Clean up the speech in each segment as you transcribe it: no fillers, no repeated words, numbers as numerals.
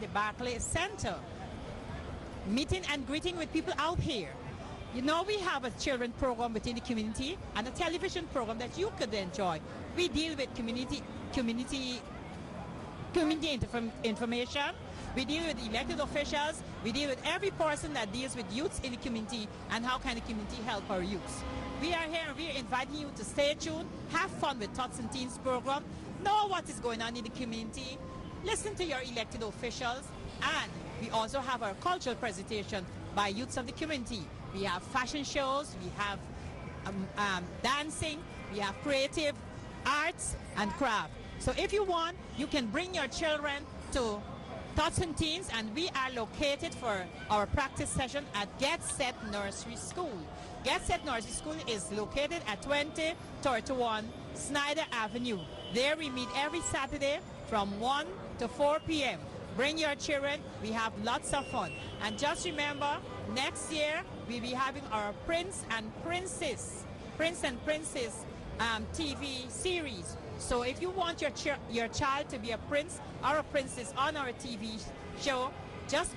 the Barclays Center, meeting and greeting with people out here. You know, we have a children program within the community and a television program that you could enjoy. We deal with community information. We deal with elected officials. We deal with every person that deals with youths in the community and how can the community help our youths. We are here and we are inviting you to stay tuned, have fun with Tots and Teens program, know what is going on in the community, listen to your elected officials, and we also have our cultural presentation by youths of the community. We have fashion shows, we have dancing, we have creative arts and craft. So if you want, you can bring your children to Tots and Teens, and we are located for our practice session at Get Set Nursery School. Get Set Nursery School is located at 2031 Snyder Avenue. There we meet every Saturday from 1 to 4 p.m. Bring your children, we have lots of fun. And just remember, next year we'll be having our Prince and Princess TV series. So if you want your child to be a prince or a princess on our TV show, just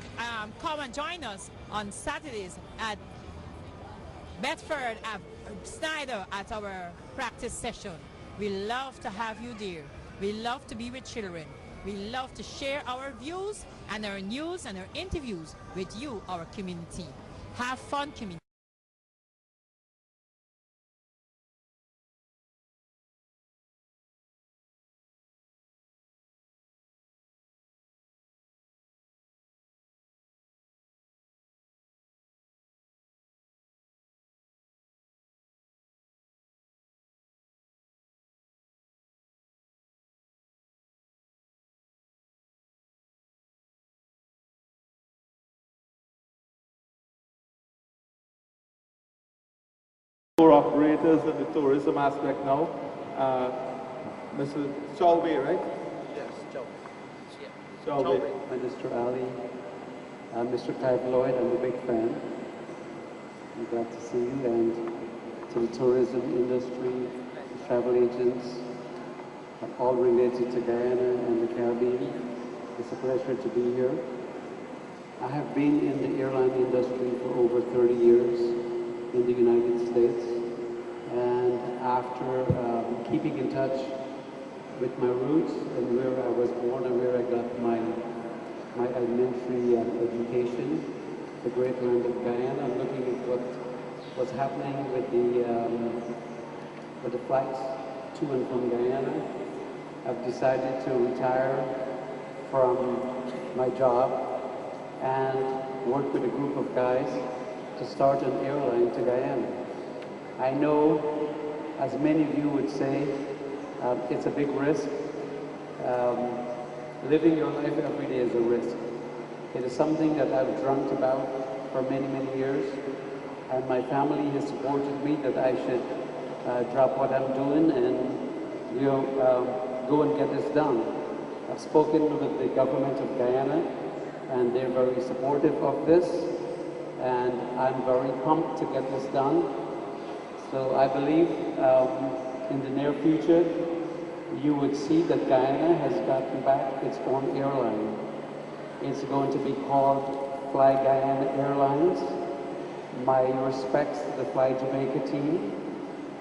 come and join us on Saturdays at Bedford Snyder at our practice session. We love to have you there. We love to be with children. We love to share our views and our news and our interviews with you, our community. Have fun, community. Tour operators in the tourism aspect now. Mr. Chalby, right? Yes, Chalby. Chalby. Mr. Ali, Mr. Clive Lloyd, I'm a big fan. I'm glad to see you, and to the tourism industry, the travel agents, all related to Guyana and the Caribbean. It's a pleasure to be here. I have been in the airline industry for over 30 years in the United States, and after keeping in touch with my roots and where I was born and where I got my elementary education, the great land of Guyana, I'm looking at what's happening with the flights to and from Guyana. I've decided to retire from my job and work with a group of guys to start an airline to Guyana. I know, as many of you would say, it's a big risk. Living your life every day is a risk. It is something that I've dreamt about for many, many years, and my family has supported me that I should drop what I'm doing and go and get this done. I've spoken with the government of Guyana, and they're very supportive of this, and I'm very pumped to get this done. So I believe in the near future, you would see that Guyana has gotten back its own airline. It's going to be called Fly Guyana Airlines. My respects to the Fly Jamaica team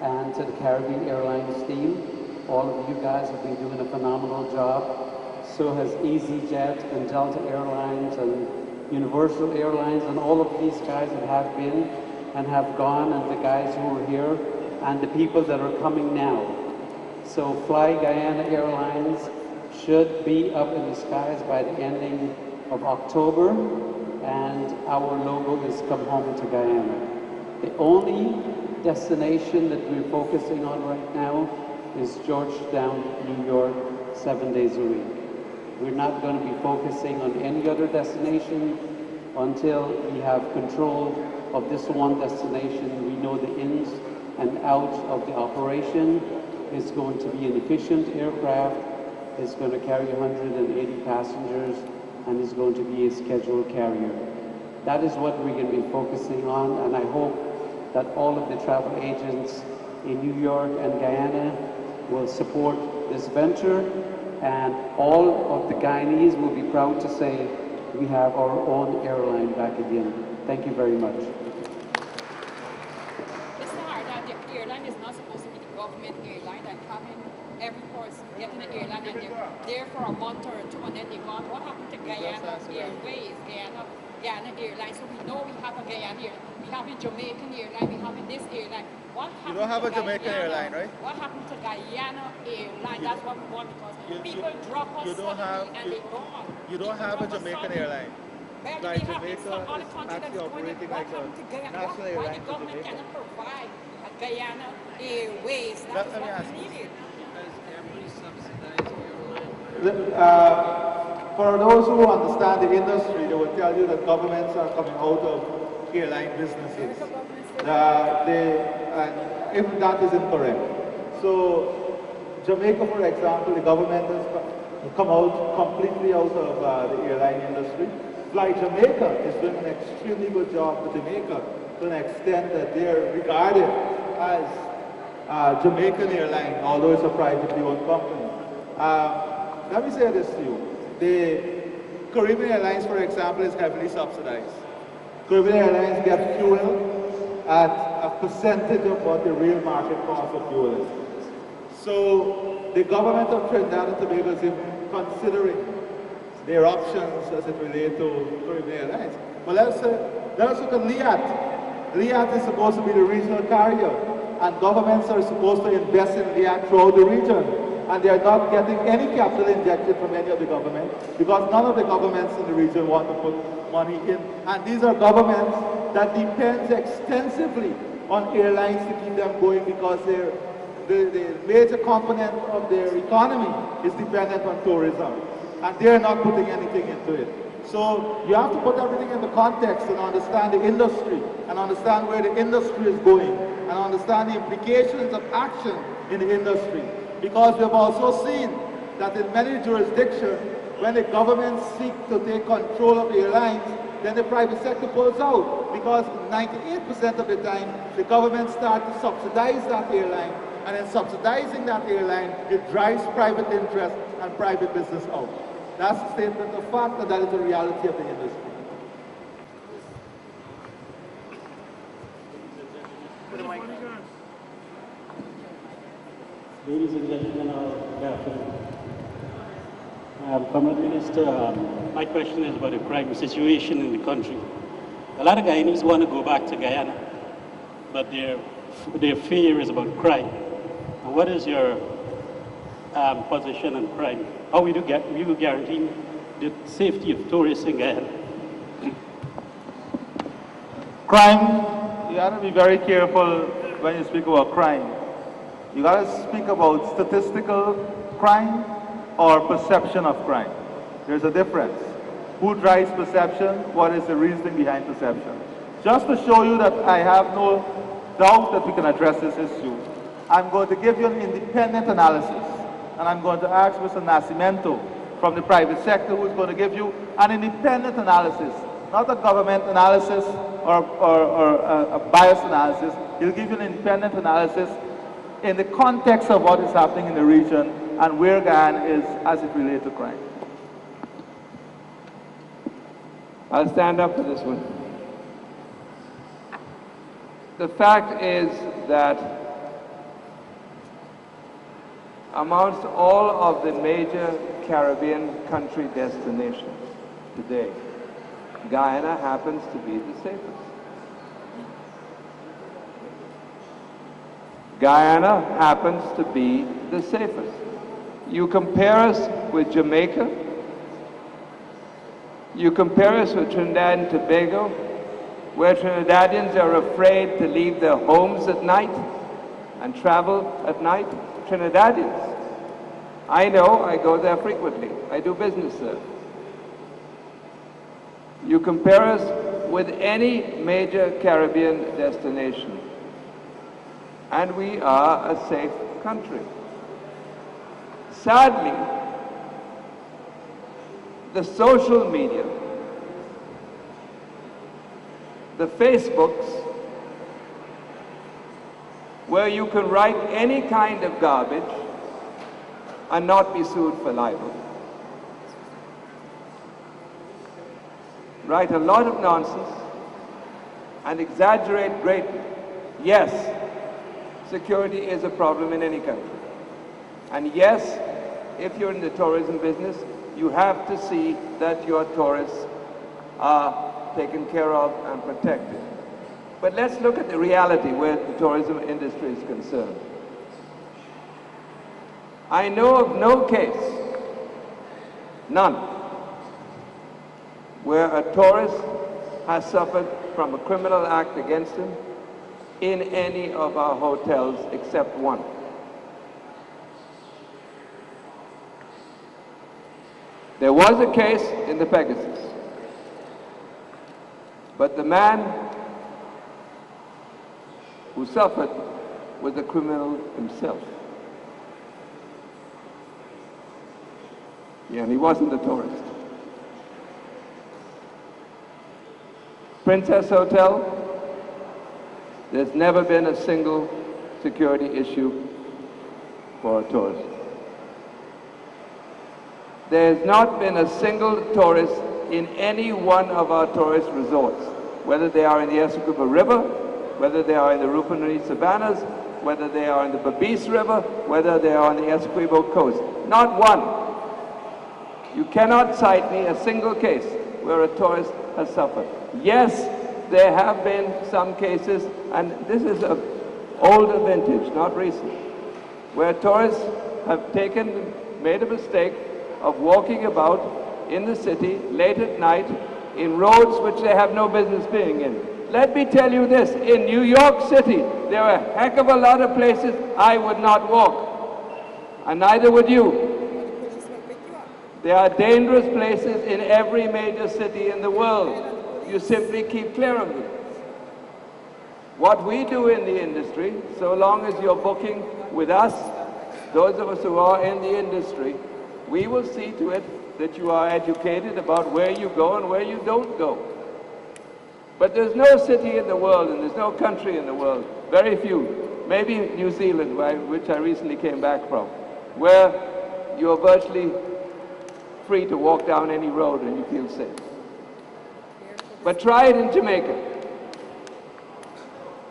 and to the Caribbean Airlines team. All of you guys have been doing a phenomenal job. So has EasyJet and Delta Airlines and Universal Airlines, and all of these guys that have been and have gone, and the guys who are here, and the people that are coming now. So Fly Guyana Airlines should be up in the skies by the ending of October, and our logo is Come Home to Guyana. The only destination that we're focusing on right now is Georgetown, New York, 7 days a week. We're not going to be focusing on any other destination until we have control of this one destination. We know the ins and outs of the operation. It's going to be an efficient aircraft. It's going to carry 180 passengers, and it's going to be a scheduled carrier. That is what we're going to be focusing on, and I hope that all of the travel agents in New York and Guyana will support this venture, and all of the Guyanese will be proud to say we have our own airline back again. Thank you very much. Mr. Harder, the airline is not supposed to be the government airline and having every person getting an airline and they're there for a month or two and then they're gone. What happened to Guyana Airways, Guyana Airlines? So we know we have a Guyana airline. We have a Jamaican airline, we have this airline. What happened You don't have to a Jamaican airline, right? What happened to Guyana Airline? That's what we want because people drop us suddenly and they're gone. You don't have a Jamaican airline. Well, Like they have in Jamaica some other is country that's actually going operating what like a happened to Guyana? national Why airline the to government Jamaica. cannot provide a Guyana Airways? That Let is me what ask we you. needed. For those who understand the industry, they will tell you that governments are coming out of airline businesses. And if that is incorrect. So Jamaica, for example, the government has come out completely out of the airline industry. Fly Jamaica is doing an extremely good job for Jamaica to an extent that they're regarded as Jamaican airline, although it's a privately owned company. Let me say this to you. The Caribbean Airlines, for example, is heavily subsidized. Caribbean Airlines get fuel at a percentage of what the real market cost of fuel is. So the government of Trinidad and Tobago is even considering their options as it relates to Caribbean Airlines. But let's look at LIAT. LIAT is supposed to be the regional carrier, and governments are supposed to invest in LIAT throughout the region. And they are not getting any capital injection from any of the government because none of the governments in the region want to put money in. And these are governments that depend extensively on airlines to keep them going because the major component of their economy is dependent on tourism. And they're not putting anything into it. So you have to put everything in the context and understand the industry and understand where the industry is going and understand the implications of action in the industry. Because we have also seen that in many jurisdictions, when the government seek to take control of airlines, then the private sector pulls out. Because 98% of the time, the government starts to subsidize that airline, and in subsidizing that airline, it drives private interest and private business out. That's a statement of fact, and that is the reality of the industry. Ladies and gentlemen, good afternoon. Comrade Minister, my question is about the crime situation in the country. A lot of Guyanese want to go back to Guyana, but their fear is about crime. And what is your position on crime? How will you guarantee the safety of tourists in Guyana? Crime, you have to be very careful when you speak about crime. You got to speak about statistical crime or perception of crime. There's a difference. Who drives perception? What is the reasoning behind perception? Just to show you that I have no doubt that we can address this issue, I'm going to give you an independent analysis. And I'm going to ask Mr. Nascimento from the private sector who's going to give you an independent analysis, not a government analysis or a biased analysis. He'll give you an independent analysis in the context of what is happening in the region and where Guyana is as it relates to crime. I'll stand up for this one. The fact is that amongst all of the major Caribbean country destinations today, Guyana happens to be the safest. Guyana happens to be the safest. You compare us with Jamaica, you compare us with Trinidad and Tobago, where Trinidadians are afraid to leave their homes at night and travel at night. Trinidadians. I know, I go there frequently. I do business there. You compare us with any major Caribbean destination, and we are a safe country. Sadly, the social media, the Facebooks, where you can write any kind of garbage and not be sued for libel. Write a lot of nonsense and exaggerate greatly. Yes, security is a problem in any country. And yes, if you're in the tourism business, you have to see that your tourists are taken care of and protected. But let's look at the reality where the tourism industry is concerned. I know of no case, none, where a tourist has suffered from a criminal act against him in any of our hotels except one. There was a case in the Pegasus, but the man who suffered was the criminal himself. Yeah, and he wasn't a tourist. Princess Hotel, there's never been a single security issue for a tourist. There's not been a single tourist in any one of our tourist resorts, whether they are in the Essequibo River, whether they are in the Rupununi Savannas, whether they are in the Babis River, whether they are on the Essequibo coast. Not one. You cannot cite me a single case where a tourist has suffered. Yes, there have been some cases, and this is an older vintage, not recent, where tourists have made a mistake of walking about in the city late at night in roads which they have no business being in. Let me tell you this, in New York City, there are a heck of a lot of places I would not walk, and neither would you. There are dangerous places in every major city in the world. You simply keep clear of them. What we do in the industry, so long as you're booking with us, those of us who are in the industry, we will see to it that you are educated about where you go and where you don't go. But there's no city in the world, and there's no country in the world, very few, maybe New Zealand, which I recently came back from, where you're virtually free to walk down any road and you feel safe. But try it in Jamaica.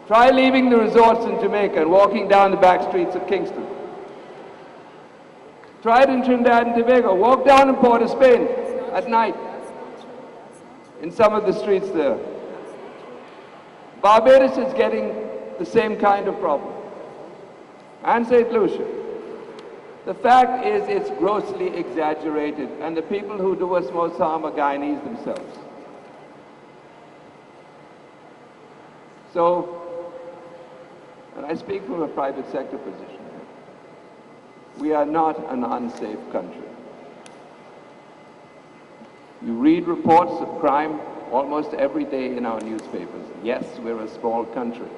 Try leaving the resorts in Jamaica and walking down the back streets of Kingston. Try it in Trinidad and Tobago. Walk down in Port of Spain at night in some of the streets there. Barbados is getting the same kind of problem. And St. Lucia. The fact is it's grossly exaggerated, and the people who do us most harm are Guyanese themselves. So, and I speak from a private sector position, we are not an unsafe country. You read reports of crime almost every day in our newspapers. Yes, we're a small country.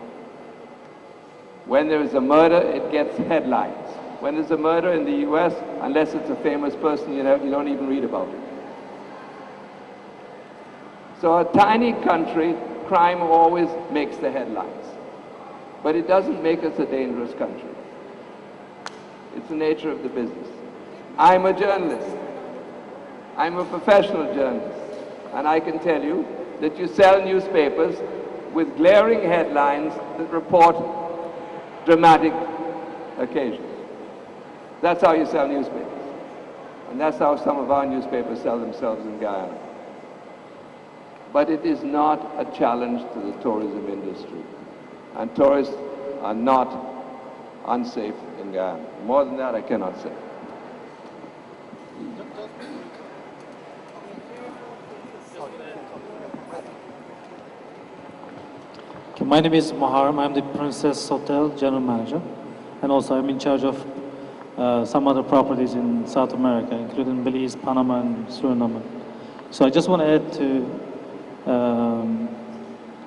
When there is a murder, it gets headlines. When there's a murder in the US, unless it's a famous person, you don't even read about it. So a tiny country, crime always makes the headlines. But it doesn't make us a dangerous country. It's the nature of the business. I'm a journalist. I'm a professional journalist. And I can tell you that you sell newspapers with glaring headlines that report dramatic occasions. That's how you sell newspapers. And that's how some of our newspapers sell themselves in Guyana. But it is not a challenge to the tourism industry. And tourists are not unsafe in Guyana. More than that, I cannot say. Okay, my name is Muharrem. I'm the Princess Hotel General Manager. And also I'm in charge of some other properties in South America, including Belize, Panama, and Suriname. So I just want to add to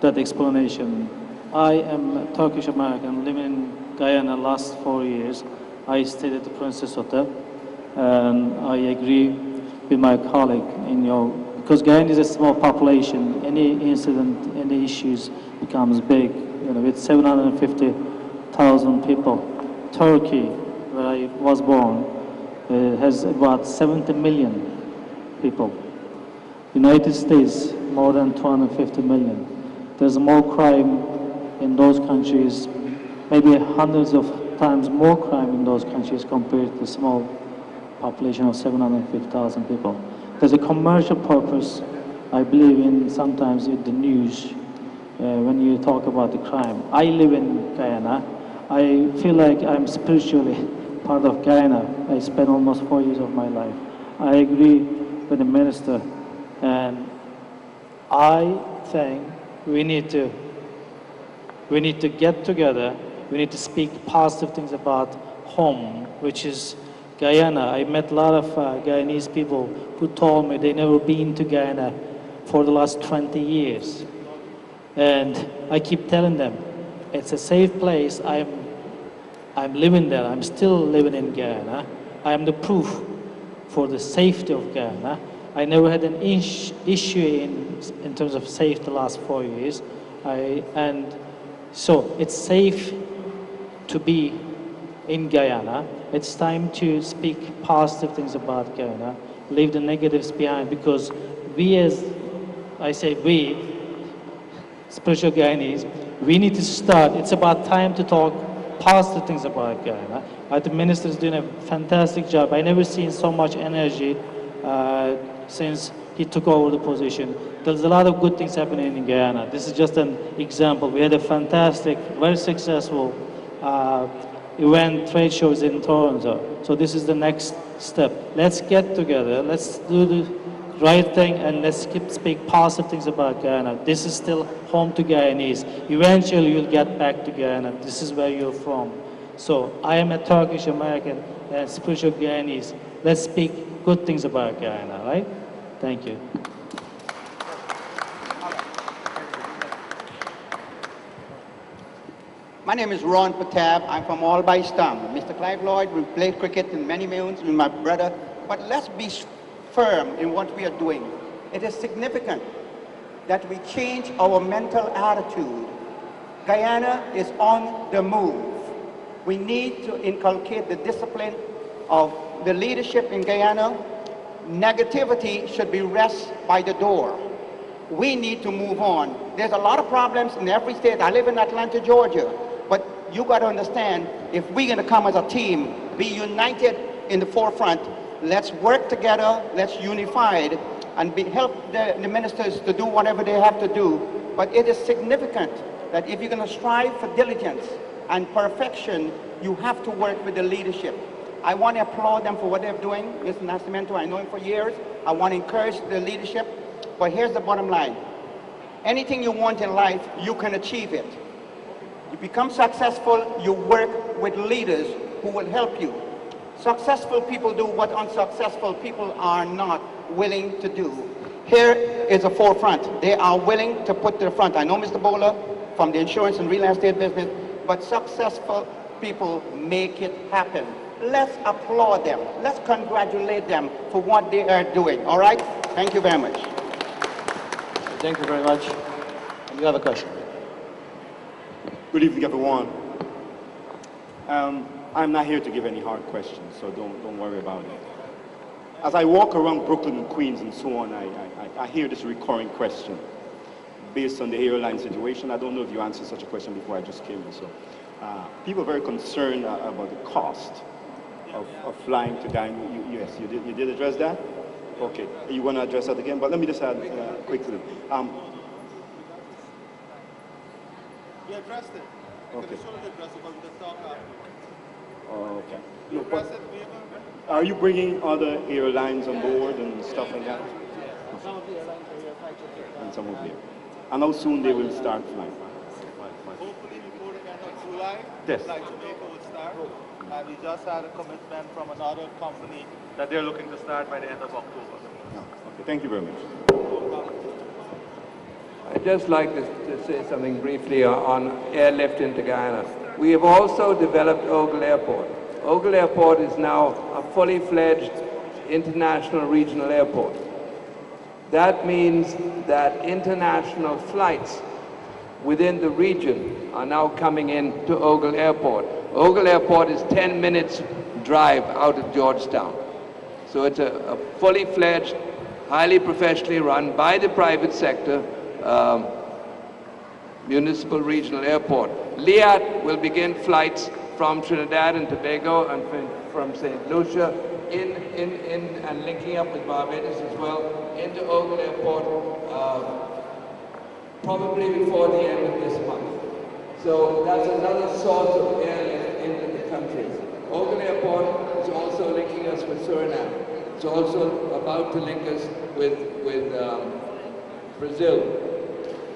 that explanation. I am a Turkish American living in Guyana last 4 years. I stayed at the Princess Hotel, and I agree with my colleague because Guyana is a small population. Any incident, any issues becomes big. With 750,000 people, Turkey, where I was born, has about 70 million people. United States, more than 250 million. There's more crime in those countries, maybe hundreds of times more crime in those countries compared to the small population of 750,000 people. There's a commercial purpose, I believe, in sometimes in the news when you talk about the crime. I live in Guyana. I feel like I'm spiritually part of Guyana. I spent almost 4 years of my life. I agree with the minister, and I think we need to get together. We need to speak positive things about home, which is Guyana. I met a lot of Guyanese people who told me they never been to Guyana for the last 20 years. And I keep telling them, it's a safe place. I'm living there. I'm still living in Guyana. I am the proof for the safety of Guyana. I never had an issue in terms of safety the last 4 years. And so it's safe to be in Guyana. It's time to speak positive things about Guyana, leave the negatives behind, because we, as I say we, spiritual Guyanese, we need to start. It's about time to talk positive things about Guyana. The minister is doing a fantastic job. I never seen so much energy since he took over the position. There's a lot of good things happening in Guyana. This is just an example. We had a fantastic, very successful event, trade shows in Toronto. So this is the next step. Let's get together. Let's do the right thing, and let's speak positive things about Guyana. This is still home to Guyanese. Eventually you'll get back to Guyana. This is where you're from. So I am a Turkish American and spiritual Guyanese. Let's speak good things about Guyana, right? Thank you. My name is Ron Patab. I'm from Alby Stam. Mr. Clive Lloyd, we played cricket in many moons with my brother. But let's be firm in what we are doing. It is significant that we change our mental attitude. Guyana is on the move. We need to inculcate the discipline of the leadership in Guyana. Negativity should be rest by the door. We need to move on. There's a lot of problems in every state. I live in Atlanta, Georgia. But you got to understand, if we're going to come as a team, be united in the forefront, let's work together, let's unify it, and help the ministers to do whatever they have to do. But it is significant that if you're going to strive for diligence and perfection, you have to work with the leadership. I want to applaud them for what they're doing. Mr. Nascimento, I know him for years. I want to encourage the leadership. But here's the bottom line. Anything you want in life, you can achieve it. You become successful, you work with leaders who will help you. Successful people do what unsuccessful people are not willing to do. Here is a forefront. They are willing to put to the front. I know Mr. Bowler from the insurance and real estate business, but successful people make it happen. Let's applaud them. Let's congratulate them for what they are doing. All right? Thank you very much. Thank you very much. Any other question? Good evening, everyone. I'm not here to give any hard questions, so don't worry about it. As I walk around Brooklyn and Queens and so on, I hear this recurring question based on the airline situation. I don't know if you answered such a question before I just came in. So people are very concerned about the cost of flying to Guyana. Yes, you did address that? Okay, you want to address that again? But let me just add quickly. We addressed it. Okay. Okay. You No, addressed but it, are you bringing other airlines on board and stuff like that? Some of the airlines are here, flights are here. And some of them. And how soon they will start flying? Hopefully before the end of July, Yes. Flight Jamaica will start. And we just had a commitment from another company that they're looking to start by the end of October. Okay, thank you very much. I'd just like to say something briefly on airlift into Guyana. We have also developed Ogle Airport. Ogle Airport is now a fully fledged international regional airport. That means that international flights within the region are now coming in to Ogle Airport. Ogle Airport is 10 minutes drive out of Georgetown. So it's a fully fledged, highly professionally run by the private sector municipal regional airport. Liat will begin flights from Trinidad and Tobago and from St. Lucia in and linking up with Barbados as well into Ogle Airport probably before the end of this month. So that's another source of airlift into the country. Ogle Airport is also linking us with Suriname. It's also about to link us with Brazil.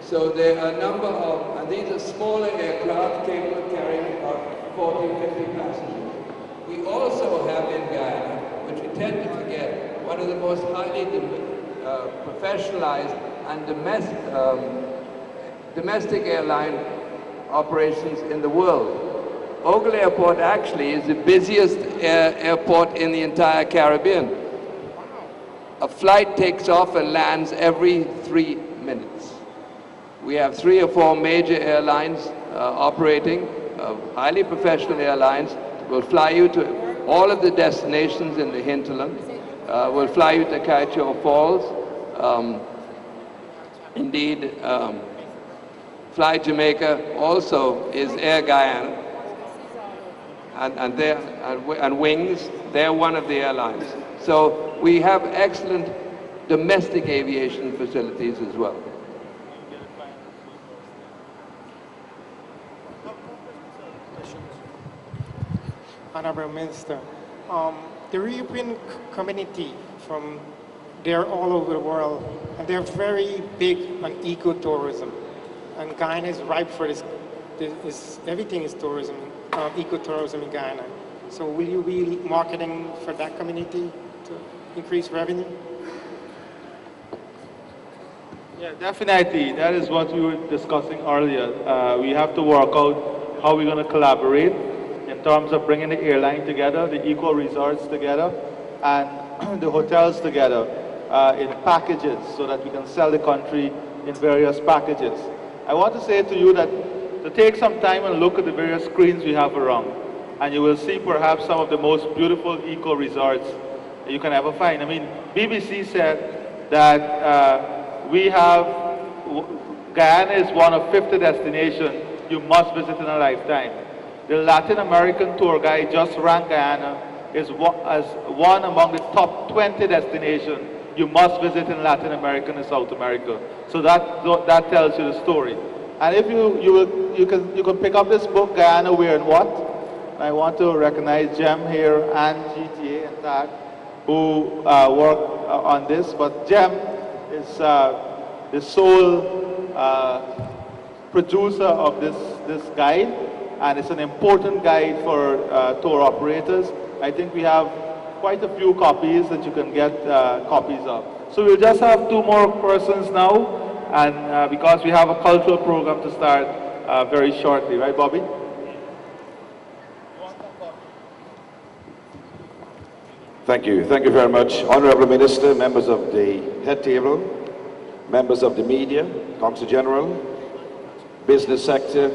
So there are a number of, and these are smaller aircraft capable of carrying about 40, 50 passengers. We also have in Guyana, which we tend to forget, one of the most highly professionalized and domestic airline operations in the world. Ogle Airport actually is the busiest airport in the entire Caribbean. A flight takes off and lands every 3 minutes. We have 3 or 4 major airlines operating, highly professional airlines. Will fly you to all of the destinations in the hinterland. Will fly you to Kaicho Falls. Indeed, Fly Jamaica also is Air Guyana. And Wings, they're one of the airlines. So we have excellent domestic aviation facilities as well. Honorable Minister, the European community they're all over the world, and they're very big on ecotourism. And Guyana is ripe for this. Everything is tourism, ecotourism in Guyana. So will you be marketing for that community to increase revenue? Yeah, definitely. That is what we were discussing earlier. We have to work out how we're going to collaborate in terms of bringing the airline together, the eco resorts together, and the hotels together in packages so that we can sell the country in various packages. I want to say to you that to take some time and look at the various screens we have around, and you will see perhaps some of the most beautiful eco resorts you can ever find. I mean, BBC said that we have, Guyana is one of 50 destinations you must visit in a lifetime. The Latin American tour guide just ranked Guyana as one among the top 20 destinations you must visit in Latin America and South America. So that tells you the story. And if you can pick up this book, Guyana, Where and What. And I want to recognize Jem here and GTA and TAG who work on this. But Jem is the sole producer of this guide, and it's an important guide for tour operators. I think we have quite a few copies that you can get copies of. So we'll just have 2 more persons now, and because we have a cultural program to start very shortly, right, Bobby? Thank you very much. Honorable Minister, members of the head table, members of the media, Consul General, business sector,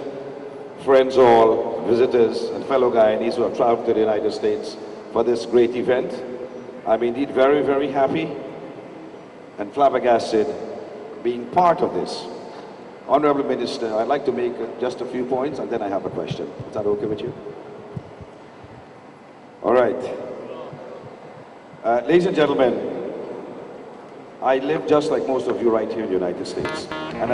friends all, visitors and fellow Guyanese who have traveled to the United States for this great event. I'm indeed very, very happy and flabbergasted being part of this. Honorable Minister, I'd like to make just a few points and then I have a question. Is that okay with you? All right. Ladies and gentlemen, I live just like most of you right here in the United States. And